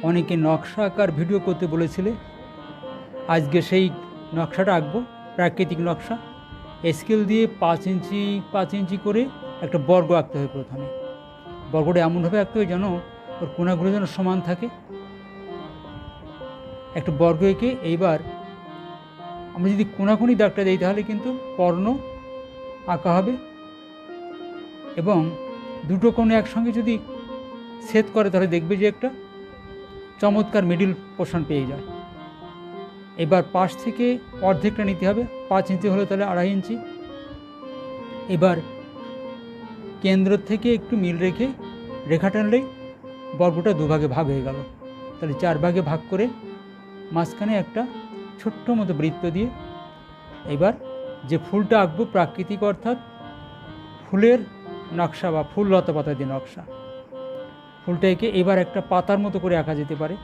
অনেকে নকশা আঁকার ভিডিও করতে বলেছিলে, আজকে সেই নকশাটা আঁকবো, প্রাকৃতিক নকশা। স্কেল দিয়ে 5 ইঞ্চি করে একটা বর্গ আঁকতে হবে। প্রথমে বর্গটা এমনভাবে আঁকতে হবে যেন ওর কোণাগুলো যেন সমান থাকে। একটা বর্গ এঁকে এইবার আমরা যদি কোণাকুনি দাগটা দিই তাহলে কিন্তু কর্ণ আঁকা হবে, এবং দুটো কোণ একসঙ্গে যদি ছেদ করে তাহলে দেখবে যে একটা চমৎকার মিডিল পোর্শন পেয়ে যায়। এবার পাশ থেকে অর্ধেকটা নিতে হবে, 5 ইঞ্চি হলে তাহলে 2.5 ইঞ্চি। এবার কেন্দ্র থেকে একটু মিল রেখে রেখা টানলেই বর্গটা দুভাগে ভাগ হয়ে গেল। তাহলে 4 ভাগে ভাগ করে মাঝখানে একটা ছোট্ট মতো বৃত্ত দিয়ে এবার যে ফুলটা আঁকবো প্রাকৃতিক, অর্থাৎ ফুলের নকশা বা ফুল লতা পাতা দিয়ে নকশা, ফুলটা এঁকে এবার একটা পাতার মতো করে আঁকা যেতে পারে।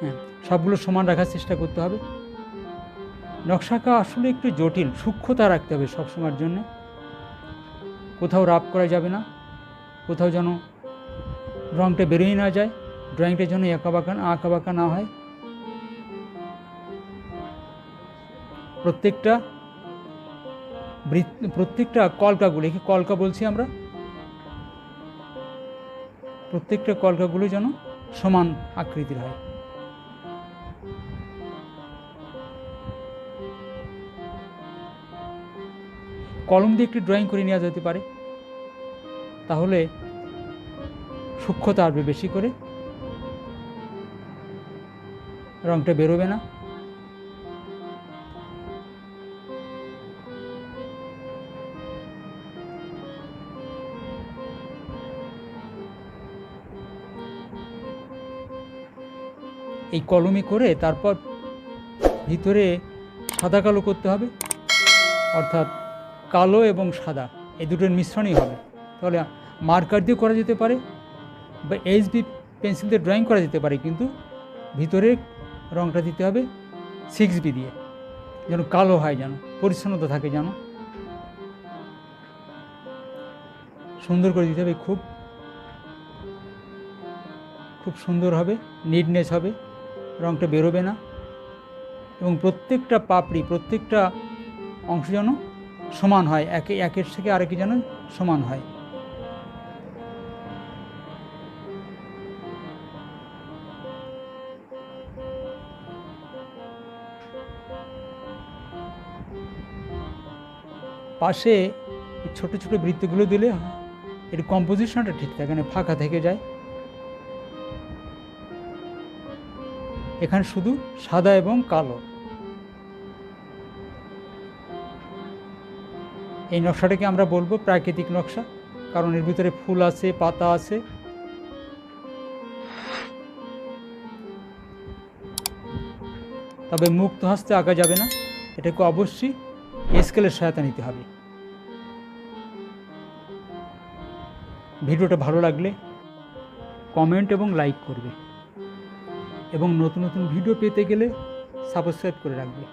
হ্যাঁ, সবগুলো সমান রাখার চেষ্টা করতে হবে। নকশা আঁকা আসলে একটু জটিল, সূক্ষ্মতা রাখতে হবে সবসময়ের জন্য। কোথাও রাফ করা যাবে না, কোথাও যেন রঙটা বেরোয় না যায়, ড্রয়িংটা যেন আঁকা বাঁকা না হয়। প্রত্যেকটা কলকাগুলো, একে কলকা বলছি আমরা, প্রত্যেকটা কলকাগুলো যেন সমান আকৃতির হয়। কলম দিয়ে একটি ড্রয়িং করে নেওয়া যেতে পারে, তাহলে সূক্ষ্মতা আসবে বেশি করে, রঙটা বেরোবে না। এই কলমে করে তারপর ভিতরে সাদা কালো করতে হবে, অর্থাৎ কালো এবং সাদা এই দুটোর মিশ্রণই হবে। তাহলে মার্কার দিয়ে করা যেতে পারে বা HB পেন্সিল দিয়ে ড্রয়িং করা যেতে পারে, কিন্তু ভিতরে রঙটা দিতে হবে 6B দিয়ে, যেন কালো হয়, যেন পরিচ্ছন্নতা থাকে, যেন সুন্দর করে দিতে হবে। খুব খুব সুন্দর হবে, নিটনেস হবে, রঙটা বেরোবে না, এবং প্রত্যেকটা পাপড়ি, প্রত্যেকটা অংশ যেন সমান হয়, একের থেকে আরেকে যেন সমান হয়। পাশে ছোট ছোট বৃত্তগুলো দিলে এর কম্পোজিশনটা ঠিক থাকে না, ফাঁকা থেকে যায়। এখানে শুধু সাদা এবং কালো। এই নকশাটাকে আমরা বলবো প্রাকৃতিক নকশা, কারণ এর ভিতরে ফুল আছে, পাতা আছে। তবে মুক্ত হস্তে আঁকা যাবে না, এটাকে অবশ্যই স্কেলের সহায়তা নিতে হবে। ভিডিওটা ভালো লাগলে কমেন্ট এবং লাইক করবে, এবং নতুন নতুন ভিডিও পেতে গেলে সাবস্ক্রাইব করে রাখবে।